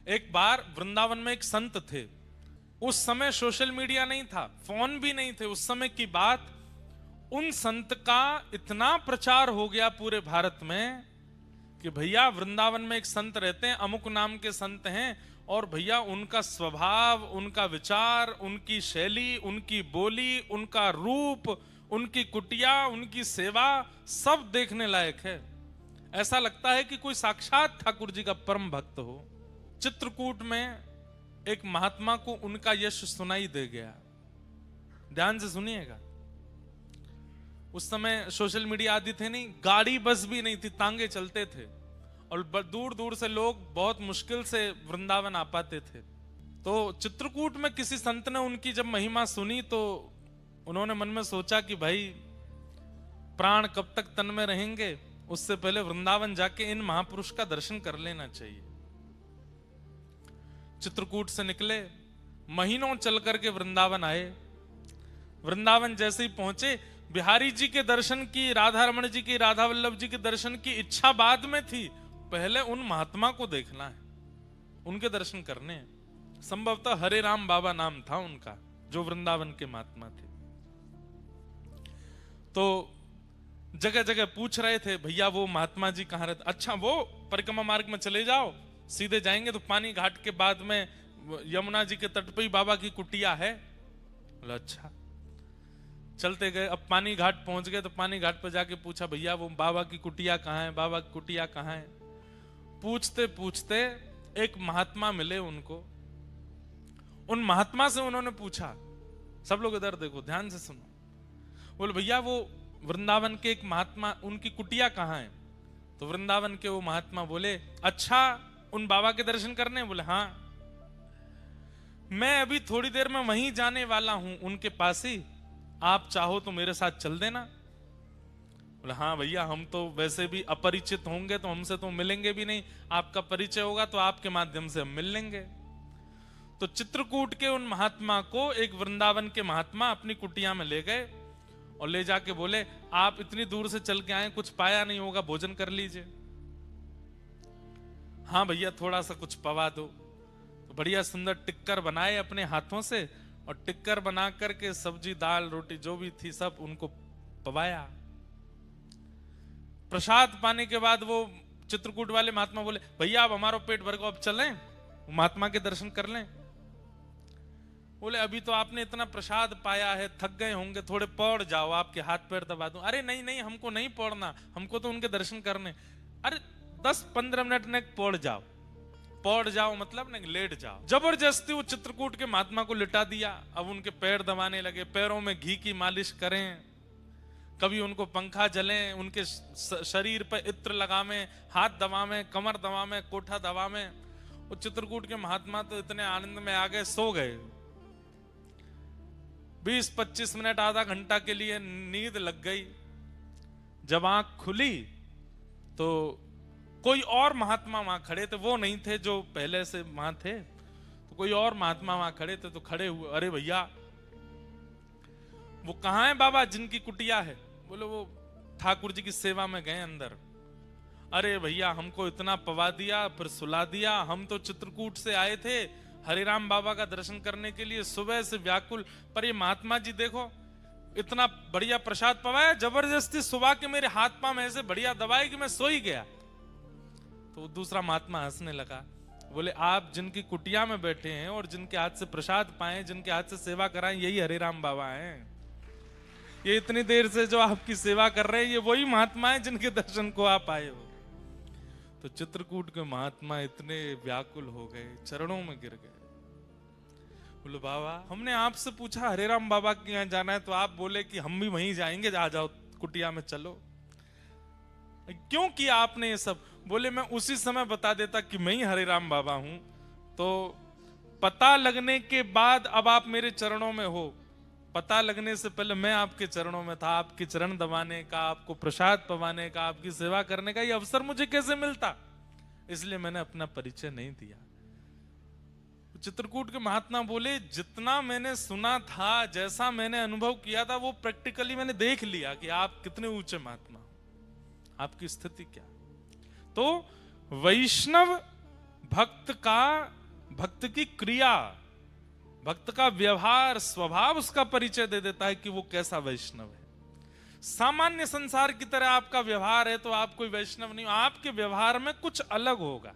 एक बार वृंदावन में एक संत थे। उस समय सोशल मीडिया नहीं था, फोन भी नहीं थे। उस समय की बात, उन संत का इतना प्रचार हो गया पूरे भारत में कि भैया वृंदावन में एक संत रहते हैं, अमुक नाम के संत हैं, और भैया उनका स्वभाव, उनका विचार, उनकी शैली, उनकी बोली, उनका रूप, उनकी कुटिया, उनकी सेवा सब देखने लायक है। ऐसा लगता है कि कोई साक्षात ठाकुर जी का परम भक्त हो। चित्रकूट में एक महात्मा को उनका यश सुनाई दे गया। ध्यान से सुनिएगा। उस समय सोशल मीडिया आदि थे नहीं, गाड़ी बस भी नहीं थी, तांगे चलते थे, और दूर दूर से लोग बहुत मुश्किल से वृंदावन आ पाते थे। तो चित्रकूट में किसी संत ने उनकी जब महिमा सुनी तो उन्होंने मन में सोचा कि भाई प्राण कब तक तन में रहेंगे, उससे पहले वृंदावन जाके इन महापुरुष का दर्शन कर लेना चाहिए। चित्रकूट से निकले, महीनों चल करके वृंदावन आए। वृंदावन जैसे ही पहुंचे, बिहारी जी के दर्शन की, राधा रमण जी की, राधा वल्लभ जी के दर्शन की इच्छा बाद में थी, पहले उन महात्मा को देखना है, उनके दर्शन करने हैं। संभवतः हरे राम बाबा नाम था उनका, जो वृंदावन के महात्मा थे। तो जगह जगह पूछ रहे थे, भैया वो महात्मा जी कहाँ रहते? अच्छा, वो परिक्रमा मार्ग में चले जाओ, सीधे जाएंगे तो पानी घाट के बाद में यमुना जी के तट पे ही बाबा की कुटिया है। बोला अच्छा। चलते गए, अब पानी घाट पहुंच गए तो पानी घाट पर जाके पूछा, भैया वो बाबा की कुटिया कहाँ है, बाबा की कुटिया कहाँ है? पूछते पूछते एक महात्मा मिले उनको। उन महात्मा से उन्होंने पूछा, सब लोग इधर देखो, ध्यान से सुनो। बोले भैया वो वृंदावन के एक महात्मा, उनकी कुटिया कहाँ है? तो वृंदावन के वो महात्मा बोले, अच्छा उन बाबा के दर्शन करने? बोले हाँ, मैं अभी थोड़ी देर में वहीं जाने वाला हूं, उनके पास ही, आप चाहो तो मेरे साथ चल देना। बोले हाँ भैया, हम तो वैसे भी अपरिचित होंगे तो हमसे तो मिलेंगे भी नहीं, आपका परिचय होगा तो आपके माध्यम से हम मिल लेंगे। तो चित्रकूट के उन महात्मा को एक वृंदावन के महात्मा अपनी कुटिया में ले गए और ले जाके बोले, आप इतनी दूर से चल के आए, कुछ पाया नहीं होगा, भोजन कर लीजिए। हाँ भैया, थोड़ा सा कुछ पवा दो। तो बढ़िया सुंदर टिक्कर बनाए अपने हाथों से, और टिक्कर बना करके सब्जी दाल रोटी जो भी थी सब उनको पवाया। प्रसाद पाने के बाद वो चित्रकूट वाले महात्मा बोले, भैया आप हमारा पेट भर को अब चलें, महात्मा के दर्शन कर लें। बोले अभी तो आपने इतना प्रसाद पाया है, थक गए होंगे, थोड़े पौड़ जाओ, आपके हाथ पैर दबा दूं। अरे नहीं नहीं, हमको नहीं पौड़ना, हमको तो उनके दर्शन करने। अरे 10-15 मिनट ने पौड़ जाओ। पौड़ जाओ मतलब नहीं, लेट जाओ। जबरदस्ती वो चित्रकूट के महात्मा को लिटा दिया। अब उनके पैर दबाने लगे, पैरों में घी की मालिश करें, कभी उनको पंखा जलें, उनके शरीर पर इत्र लगावें, हाथ दबावें, कमर दबावें, कोठा दबावें। वो चित्रकूट के महात्मा तो इतने आनंद में आ गए, सो गए। 20-25 मिनट, आधा घंटा के लिए नींद लग गई। जब आंख खुली तो कोई और महात्मा वहां खड़े थे, वो नहीं थे जो पहले से वहां थे, तो कोई और महात्मा वहां खड़े थे। तो खड़े हुए, अरे भैया वो कहाँ है बाबा जिनकी कुटिया है? बोले वो ठाकुर जी की सेवा में गए अंदर। अरे भैया, हमको इतना पवा दिया, फिर सुला दिया, हम तो चित्रकूट से आए थे हरिराम बाबा का दर्शन करने के लिए, सुबह से व्याकुल, पर ये महात्मा जी देखो इतना बढ़िया प्रसाद पवाया, जबरदस्ती सुबह के मेरे हाथ पांव ऐसे बढ़िया दबाए कि मैं सो ही गया। तो दूसरा महात्मा हंसने लगा, बोले आप जिनकी कुटिया में बैठे हैं और जिनके हाथ से प्रसाद पाए, जिनके हाथ से सेवा कराएं, यही हरिराम बाबा हैं। ये इतनी देर से जो आपकी सेवा कर रहे हैं, ये वही महात्मा है जिनके दर्शन को आप आए हो। तो चित्रकूट के महात्मा इतने व्याकुल हो गए, चरणों में गिर गए। बोले बाबा, हमने आपसे पूछा हरिराम बाबा के यहाँ जाना है, तो आप बोले कि हम भी वहीं जाएंगे, आ जाओ कुटिया में चलो। क्यों किया आपने ये सब? बोले मैं उसी समय बता देता कि मैं ही हरिराम बाबा हूं, तो पता लगने के बाद अब आप मेरे चरणों में हो। पता लगने से पहले मैं आपके चरणों में था, आपके चरण दबाने का, आपको प्रसाद पवाने का, आपकी सेवा करने का ये अवसर मुझे कैसे मिलता? इसलिए मैंने अपना परिचय नहीं दिया। चित्रकूट के महात्मा बोले, जितना मैंने सुना था, जैसा मैंने अनुभव किया था, वो प्रैक्टिकली मैंने देख लिया कि आप कितने ऊंचे महात्मा, आपकी स्थिति क्या। तो वैष्णव भक्त की क्रिया, भक्त का व्यवहार, स्वभाव उसका परिचय दे देता है कि वो कैसा वैष्णव है। सामान्य संसार की तरह आपका व्यवहार है तो आप कोई वैष्णव नहीं हो, आपके व्यवहार में कुछ अलग होगा।